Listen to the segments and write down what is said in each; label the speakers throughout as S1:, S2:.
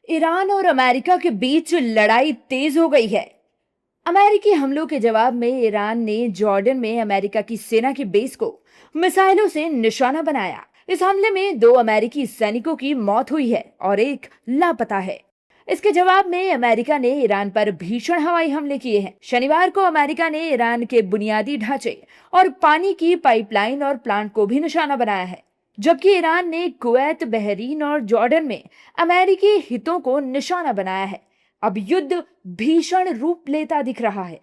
S1: Iran और America के बीच लड़ाई तेज हो गई है। अमेरिकी हमलों के जवाब में ईरान ने जॉर्डन में अमेरिका की सेना के बेस को मिसाइलों से निशाना बनाया। इस हमले में 2 अमेरिकी सैनिकों की मौत हुई है और एक लापता है। इसके जवाब में अमेरिका ने ईरान पर भीषण हवाई हमले किए हैं। शनिवार को अमेरिका ने ईरान के बुनियादी ढांचे और पानी की पाइपलाइन और प्लांट को भी निशाना बनाया है, जबकि ईरान ने कुवैत, बहरीन और जॉर्डन में अमेरिकी हितों को निशाना बनाया है। अब युद्ध भीषण रूप लेता दिख रहा है।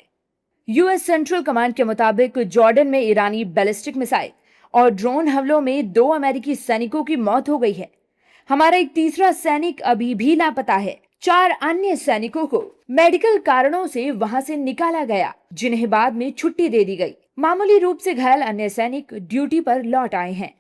S1: यूएस सेंट्रल कमांड के मुताबिक जॉर्डन में ईरानी बैलिस्टिक मिसाइल और ड्रोन हमलों में 2 अमेरिकी सैनिकों की मौत हो गई है। हमारा एक तीसरा सैनिक अभी भी लापता है। 4 अन्य सैनिकों को मेडिकल कारणों से वहां से निकाला गया, जिन्हें बाद में छुट्टी दे दी गई। मामूली रूप से घायल अन्य सैनिक ड्यूटी पर लौट आए हैं।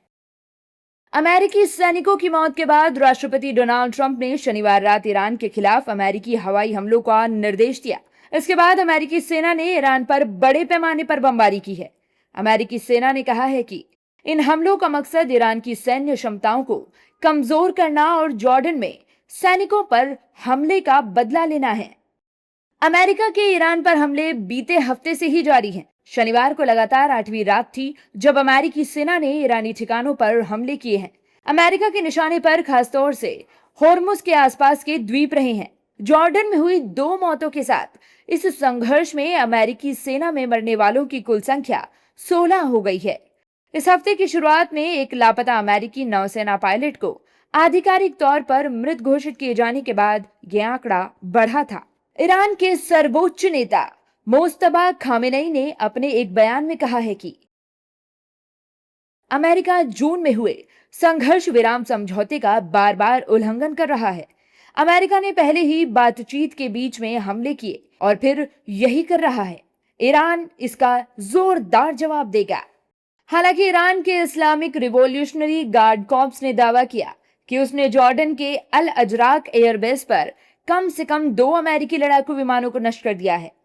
S1: अमेरिकी सैनिकों की मौत के बाद राष्ट्रपति डोनाल्ड ट्रंप ने शनिवार रात ईरान के खिलाफ अमेरिकी हवाई हमलों का निर्देश दिया। इसके बाद अमेरिकी सेना ने ईरान पर बड़े पैमाने पर बमबारी की है। अमेरिकी सेना ने कहा है कि इन हमलों का मकसद ईरान की सैन्य क्षमताओं को कमजोर करना और जॉर्डन में सैनिकों पर हमले का बदला लेना है। अमेरिका के ईरान पर हमले बीते हफ्ते से ही जारी हैं। शनिवार को लगातार 8वीं रात थी जब अमेरिकी सेना ने ईरानी ठिकानों पर हमले किए हैं। अमेरिका के निशाने पर खासतौर से होर्मुज के आसपास के द्वीप रहे हैं। जॉर्डन में हुई 2 मौतों के साथ इस संघर्ष में अमेरिकी सेना में मरने वालों की कुल संख्या 16 हो गई है। इस हफ्ते की शुरुआत में एक लापता अमेरिकी नौसेना पायलट को आधिकारिक तौर पर मृत घोषित किए जाने के बाद यह आंकड़ा बढ़ा था। ईरान के सर्वोच्च नेता मोस्तबा खामेनेई ने अपने एक बयान में कहा है कि अमेरिका जून में हुए संघर्ष विराम समझौते का बार बार उल्लंघन कर रहा है। अमेरिका ने पहले ही बातचीत के बीच में हमले किए और फिर यही कर रहा है। ईरान इसका जोरदार जवाब देगा। हालांकि ईरान के इस्लामिक रिवॉल्यूशनरी गार्ड कॉर्प्स ने दावा किया कि उसने जॉर्डन के अल अजराक एयरबेस पर कम से कम 2 अमेरिकी लड़ाकू विमानों को नष्ट कर दिया है।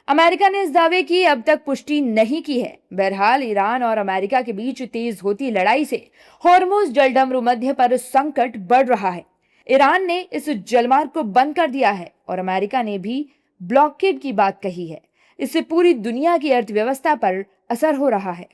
S1: अमेरिका ने इस दावे की अब तक पुष्टि नहीं की है। बहरहाल ईरान और अमेरिका के बीच तेज होती लड़ाई से होर्मुज जलडमरू मध्य पर संकट बढ़ रहा है। ईरान ने इस जलमार्ग को बंद कर दिया है और अमेरिका ने भी ब्लॉकेड की बात कही है। इससे पूरी दुनिया की अर्थव्यवस्था पर असर हो रहा है।